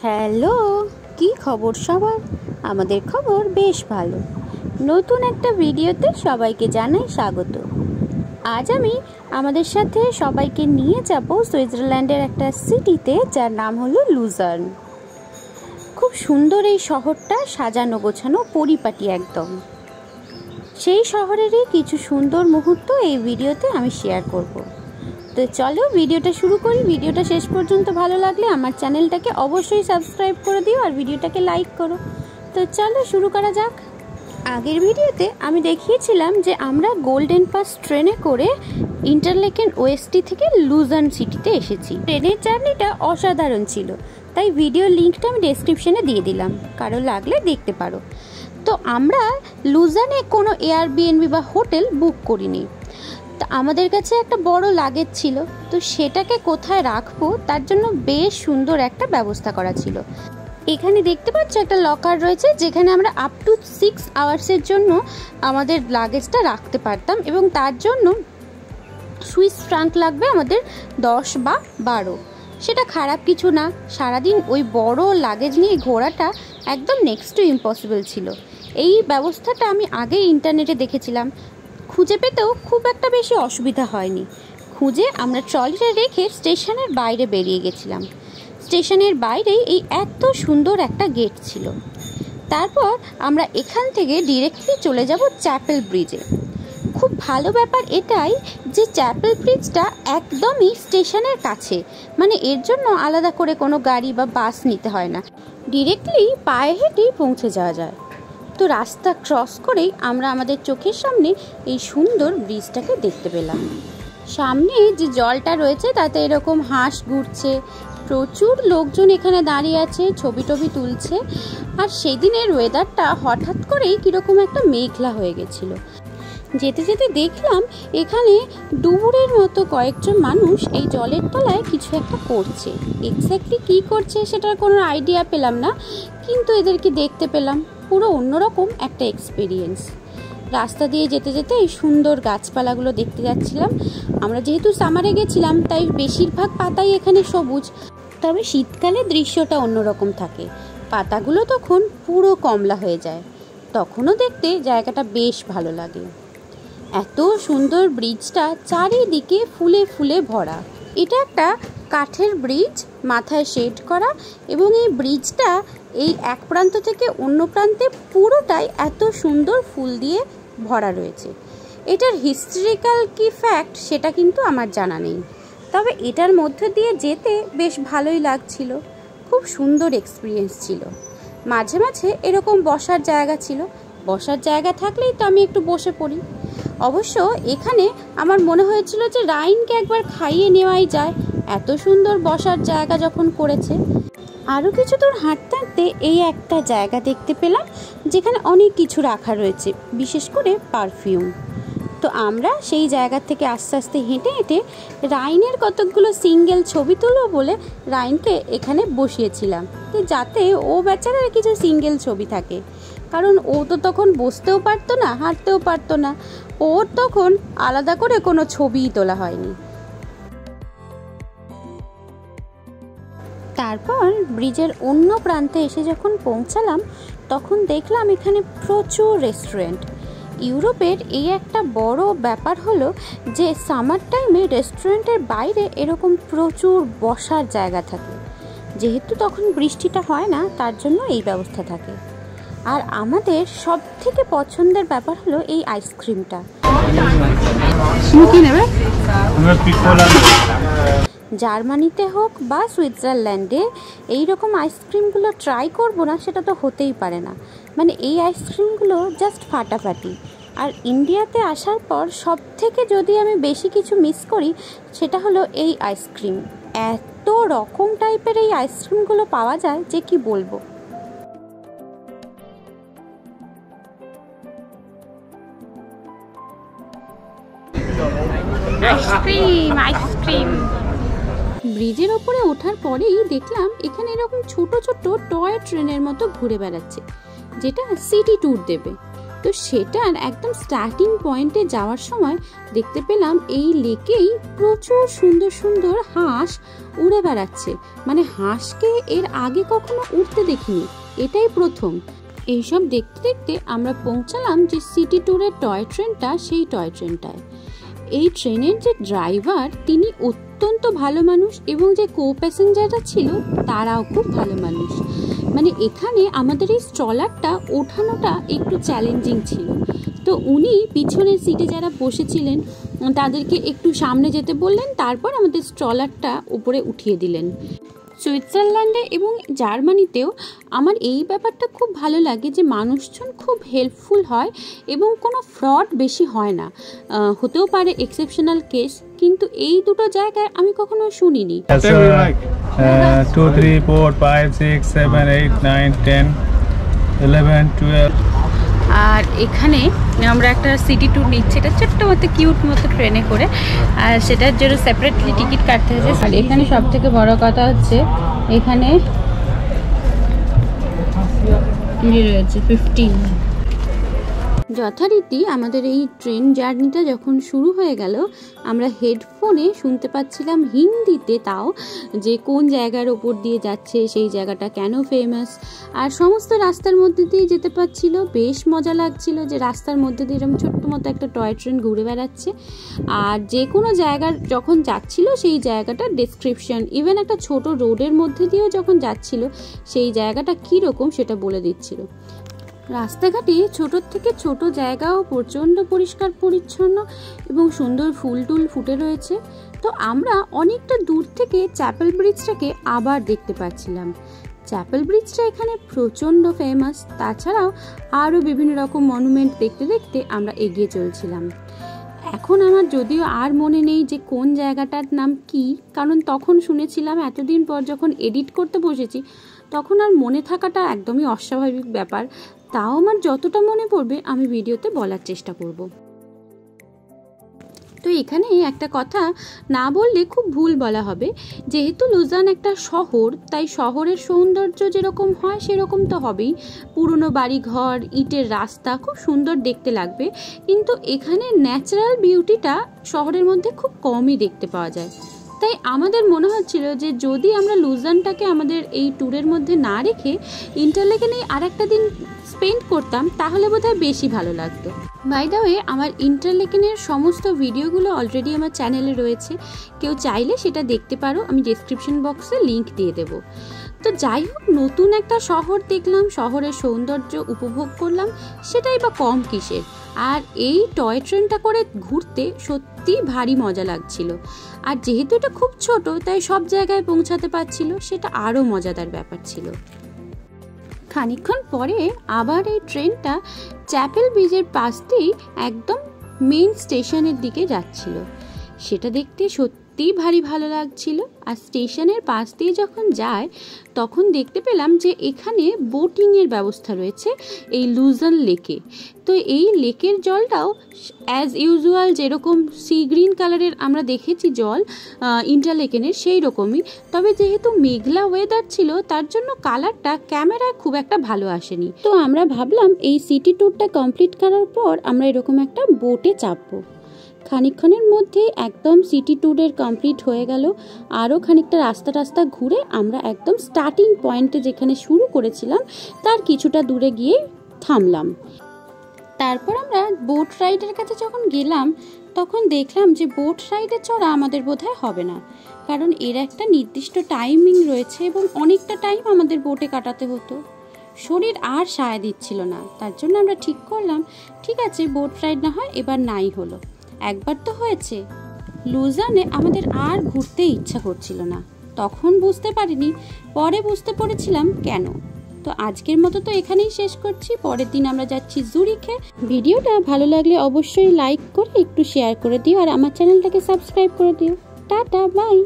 Hello, কি খবর সবার? আমাদের খবর বেশ ভালো। নতুন একটা ভিডিওতে সবাইকে জানাই স্বাগত। আজ আমি আমাদের সাথে সবাইকে নিয়ে যাব সুইজারল্যান্ডের একটা সিটিতে, যার নাম হলো লুজার্ন। খুব সুন্দর এই শহরটা, সাজানো গোছানো, পরিপাটি একদম। সেই শহরেরই কিছু সুন্দর মুহূর্ত এই ভিডিওতে আমি শেয়ার করব। তো চলো ভিডিওটা শুরু করি। ভিডিওটা শেষ পর্যন্ত ভালো লাগলে আমার চ্যানেলটাকে অবশ্যই সাবস্ক্রাইব করে দিও আর ভিডিওটাকে লাইক করো। তো চলো শুরু করা যাক। আগের ভিডিওতে আমি দেখিয়েছিলাম যে আমরা গোল্ডেন পাস ট্রেনে করে ইন্টারলেকেন ওএসটি থেকে লুজার্ন সিটিতে এসেছি। ট্রেনের জার্নিটা অসাধারণ ছিল, তাই ভিডিও লিঙ্কটা আমি ডেসক্রিপশনে দিয়ে দিলাম, কারো লাগলে দেখতে পারো। তো আমরা লুজার্নে কোনো এয়ারবিএনবি বা হোটেল বুক করিনি। তা আমাদের কাছে একটা বড় লাগেজ ছিল, তো সেটাকে কোথায় রাখবো তার জন্য বেশ সুন্দর একটা ব্যবস্থা করা ছিল। এখানে দেখতে পাচ্ছ একটা লকার রয়েছে, যেখানে আমরা আপ টু 6 আওয়ার্সের জন্য আমাদের লাগেজটা রাখতে পারতাম, এবং তার জন্য সুইস ফ্রাঙ্ক লাগবে আমাদের 10 বা 12। সেটা খারাপ কিছু না। সারাদিন ওই বড় লাগেজ নিয়ে ঘোরাটা একদম নেক্সট টু ইম্পসিবল ছিল। এই ব্যবস্থাটা আমি আগে ইন্টারনেটে দেখেছিলাম, খুঁজে পেতেও খুব একটা বেশি অসুবিধা হয়নি। খুঁজে আমরা ট্রলিটা রেখে স্টেশনের বাইরে বেরিয়ে গেছিলাম। স্টেশনের বাইরেই এই এত সুন্দর একটা গেট ছিল। তারপর আমরা এখান থেকে ডিরেক্টলি চলে যাব চ্যাপেল ব্রিজে। খুব ভালো ব্যাপার এটাই যে চ্যাপেল ব্রিজটা একদমই স্টেশনের কাছে, মানে এর জন্য আলাদা করে কোনো গাড়ি বা বাস নিতে হয় না, ডিরেক্টলি পায়ে হেঁটেই পৌঁছে যাওয়া যায়। তো রাস্তা ক্রস করেই আমরা আমাদের চোখের সামনে এই সুন্দর ব্রিজটাকে দেখতে পেলাম। সামনে যে জলটা রয়েছে তাতে এরকম হাঁস ঘুরছে, প্রচুর লোকজন এখানে দাঁড়িয়ে আছে, ছবি টবি তুলছে। আর সেদিনের ওয়েদারটা হঠাৎ করেই কীরকম একটা মেঘলা হয়ে গেছিল। যেতে যেতে দেখলাম এখানে ডুবুরের মতো কয়েকজন মানুষ এই জলের তলায় কিছু একটা করছে। এক্স্যাক্টলি কী করছে সেটার কোনো আইডিয়া পেলাম না, কিন্তু এদেরকে দেখতে পেলাম। পুরো অন্যরকম একটা এক্সপিরিয়েন্স। রাস্তা দিয়ে যেতে যেতে এই সুন্দর গাছপালাগুলো দেখতে যাচ্ছিলাম। আমরা যেহেতু সামারে গেছিলাম, তাই বেশিরভাগ পাতাই এখানে সবুজ, তবে শীতকালে দৃশ্যটা অন্যরকম থাকে। পাতাগুলো তখন পুরো কমলা হয়ে যায়, তখনও দেখতে জায়গাটা বেশ ভালো লাগে। এত সুন্দর ব্রিজটা চারিদিকে ফুলে ফুলে ভরা। এটা একটা কাঠের ব্রিজ, মাথায় শেড করা, এবং এই ব্রিজটা এই এক প্রান্ত থেকে অন্য প্রান্তে পুরোটাই এত সুন্দর ফুল দিয়ে ভরা রয়েছে। এটার হিস্ট্রিক্যাল কি ফ্যাক্ট সেটা কিন্তু আমার জানা নেই, তবে এটার মধ্যে দিয়ে যেতে বেশ ভালোই লাগছিল। খুব সুন্দর এক্সপিরিয়েন্স ছিল। মাঝে মাঝে এরকম বসার জায়গা ছিল, বসার জায়গা থাকলেই তো আমি একটু বসে পড়ি। অবশ্য এখানে আমার মনে হয়েছিল যে রাইনকে একবার খাইয়ে নেওয়াই যায়, এত সুন্দর বসার জায়গা যখন করেছে। আরও কিছু দূর হাঁটতে হাঁটতে এই একটা জায়গা দেখতে পেলাম যেখানে অনেক কিছু রাখা রয়েছে, বিশেষ করে পারফিউম। তো আমরা সেই জায়গা থেকে আস্তে আস্তে হেঁটে হেঁটে রাইনের কতকগুলো সিঙ্গেল ছবি তুলব বলে রাইনকে এখানে বসিয়েছিলাম, যাতে ও বেচারার কিছু সিঙ্গেল ছবি থাকে। কারণ ও তো তখন বসতেও পারতো না, হাঁটতেও পারতো না, ওর তখন আলাদা করে কোনো ছবিই তোলা হয়নি। তারপর ব্রিজের অন্য প্রান্তে এসে যখন পৌঁছালাম, তখন দেখলাম এখানে প্রচুর রেস্টুরেন্ট। ইউরোপের এই একটা বড় ব্যাপার হলো যে সামার টাইমে রেস্টুরেন্টের বাইরে এরকম প্রচুর বসার জায়গা থাকে। যেহেতু তখন বৃষ্টিটা হয় না, তার জন্য এই ব্যবস্থা থাকে। আর আমাদের সব থেকে পছন্দের ব্যাপার হলো এই আইসক্রিমটা। জার্মানিতে হোক বা সুইজারল্যান্ডে এই রকম আইসক্রিমগুলো ট্রাই করবো না সেটা তো হতেই পারে না। মানে এই আইসক্রিমগুলো জাস্ট ফাটাফাটি। আর ইন্ডিয়াতে আসার পর সব থেকে যদি আমি বেশি কিছু মিস করি সেটা হলো এই আইসক্রিম। এত রকম টাইপের এই আইসক্রিমগুলো পাওয়া যায় যে কি বলবো। Ice cream ice cream. ব্রিজের ওপরে ওঠার পরেই দেখলাম এখানে এরকম ছোট ছোট টয় ট্রেনের মতো ঘুরে বেড়াচ্ছে, যেটা সিটি ট্যুর দেবে। তো সেটার একদম স্টার্টিং পয়েন্টে যাওয়ার সময় দেখতে পেলাম এই লেকেই প্রচুর সুন্দর সুন্দর হাঁস উড়ে বেড়াচ্ছে। মানে হাঁসকে এর আগে কখনো উড়তে দেখিনি, এটাই প্রথম। এইসব দেখতে দেখতে আমরা পৌঁছালাম যে সিটি ট্যুরের টয় ট্রেনটা, সেই টয় ট্রেনটায়। এই ট্রেনের যে ড্রাইভার তিনি অত্যন্ত ভালো মানুষ এবং যে কো প্যাসেঞ্জাররা ছিল তারাও খুব ভালো মানুষ। মানে এখানে আমাদের এই স্ট্রলারটা ওঠানোটা একটু চ্যালেঞ্জিং ছিল, তো উনি পিছনের সিটে যারা বসেছিলেন তাদেরকে একটু সামনে যেতে বললেন, তারপর আমাদের স্ট্রলারটা উপরে উঠিয়ে দিলেন। সুইজারল্যান্ডে এবং জার্মানিতেও আমার এই ব্যাপারটা খুব ভালো লাগে যে মানুষজন খুব হেল্পফুল হয় এবং কোনো ফ্রড বেশি হয় না। হতেও পারে এক্সেপশনাল কেস, কিন্তু এই দুটো জায়গায় আমি কখনো শুনিনি। 2 3 4 5 6 7 8 9 10 11 12। আর এখানে আমরা একটা সিটি ট্যুর নিচ্ছি, এটা ছোট্ট মতো কিউট মতো ট্রেনে করে, আর সেটার জন্য সেপারেটলি টিকিট কাটতে হয়েছে। আর এখানে সব থেকে বড় কথা হচ্ছে এখানে রয়েছে 15। যথারীতি আমাদের এই ট্রেন জার্নিটা যখন শুরু হয়ে গেল, আমরা হেডফোনে শুনতে পাচ্ছিলাম হিন্দিতে, তাও যে কোন জায়গার ওপর দিয়ে যাচ্ছে, সেই জায়গাটা কেন ফেমাস, আর সমস্ত রাস্তার মধ্যে দিয়ে যেতে পারছিল। বেশ মজা লাগছিল যে রাস্তার মধ্যে দিয়ে এরকম ছোট্ট মতো একটা টয় ট্রেন ঘুরে বেড়াচ্ছে, আর যে কোনো জায়গার যখন যাচ্ছিল সেই জায়গাটার ডেসক্রিপশন, ইভেন একটা ছোট রোডের মধ্যে দিয়েও যখন যাচ্ছিল সেই জায়গাটা কীরকম সেটা বলে দিচ্ছিল। রাস্তাঘাটে ছোটোর থেকে ছোট জায়গাও প্রচণ্ড পরিষ্কার পরিচ্ছন্ন এবং সুন্দর ফুল টুল ফুটে রয়েছে। তো আমরা অনেকটা দূর থেকে চ্যাপেল ব্রিজটাকে আবার দেখতে পাচ্ছিলাম। চ্যাপেল ব্রিজটা এখানে প্রচণ্ড ফেমাস, তাছাড়াও আরও বিভিন্ন রকম মনুমেন্ট দেখতে দেখতে আমরা এগিয়ে চলছিলাম। এখন আমার যদিও আর মনে নেই যে কোন জায়গাটার নাম কি, কারণ তখন শুনেছিলাম, এতদিন পর যখন এডিট করতে বসেছি তখন আর মনে থাকাটা একদমই অস্বাভাবিক ব্যাপার। তাও আমার যতটা মনে পড়বে আমি ভিডিওতে বলার চেষ্টা করব। তো এখানে একটা কথা না বললে খুব ভুল বলা হবে, যেহেতু লুজান একটা শহর, তাই শহরের সৌন্দর্য যেরকম হয় সেরকম তো হবেই। পুরনো বাড়িঘর, ইটের রাস্তা খুব সুন্দর দেখতে লাগবে, কিন্তু এখানে ন্যাচারাল বিউটিটা শহরের মধ্যে খুব কমই দেখতে পাওয়া যায়। তাই আমাদের মনে হচ্ছিল যে যদি আমরা লুজানটাকে আমাদের এই ট্যুরের মধ্যে না রেখে ইন্টারলেকেনে আর একটা দিন স্পেন্ড করতাম তাহলে বোধহয় বেশি ভালো লাগতো। বাই দ্য ওয়ে, আমার ইন্টারলেকেনের সমস্ত ভিডিওগুলো অলরেডি আমার চ্যানেলে রয়েছে, কেউ চাইলে সেটা দেখতে পারো, আমি ডেসক্রিপশন বক্সে লিংক দিয়ে দেব। তো যাই হোক, নতুন একটা শহর দেখলাম, শহরের সৌন্দর্য উপভোগ করলাম, সেটাই বা কম কিসের। আর এই টয় ট্রেনটা করে ঘুরতে সত্যি ভারী মজা লাগছিল, আর যেহেতু এটা খুব ছোট তাই সব জায়গায় পৌঁছাতে পারছিল, সেটা আরও মজাদার ব্যাপার ছিল। খানিকক্ষণ পরে আবার এই ট্রেনটা চ্যাপেল ব্রিজের পাশ দিয়েই একদম মেইন স্টেশনের দিকে যাচ্ছিল, সেটা দেখতে সত্যিই ভারী ভালো লাগছিল। আর স্টেশনের পাশ দিয়ে যখন যায় তখন দেখতে পেলাম যে এখানে বোটিংয়ের ব্যবস্থা রয়েছে এই লুজান লেকে। তো এই লেকের জলটাও অ্যাজ ইউজুয়াল যেরকম সি গ্রিন কালারের আমরা দেখেছি জল ইন্টারলেকেনের, সেই রকমই, তবে যেহেতু মেঘলা ওয়েদার ছিল তার জন্য কালারটা ক্যামেরায় খুব একটা ভালো আসেনি। তো আমরা ভাবলাম এই সিটি ট্যুরটা কমপ্লিট করার পর আমরা এরকম একটা বোটে চাপবো। খানিকক্ষণের মধ্যে একদম সিটি ট্যুরের কমপ্লিট হয়ে গেল। আরও খানিকটা রাস্তা ঘুরে আমরা একদম স্টার্টিং পয়েন্টে যেখানে শুরু করেছিলাম তার কিছুটা দূরে গিয়ে থামলাম। তারপর আমরা বোট রাইডের কাছে যখন গেলাম তখন দেখলাম যে বোট রাইডে চড়া আমাদের বোধহয় হবে না, কারণ এর একটা নির্দিষ্ট টাইমিং রয়েছে এবং অনেকটা টাইম আমাদের বোটে কাটাতে হতো। শরীর আর সায় দিচ্ছিল না, তার জন্য আমরা ঠিক করলাম ঠিক আছে বোট রাইড না হয় এবার নাই হলো। একবার তো হয়েছে, লুজানে আমাদের আর ঘুরতে ইচ্ছা করছিল না। তখন বুঝতে পারিনি, পরে বুঝতে পেরেছিলাম কেন। তো আজকের মতো তো এখানেই শেষ করছি, পরের দিন আমরা যাচ্ছি জুরিখে। ভিডিওটা ভালো লাগলে অবশ্যই লাইক করে একটু শেয়ার করে দিও, আর আমার চ্যানেলটাকে সাবস্ক্রাইব করে দিও। Tata, by.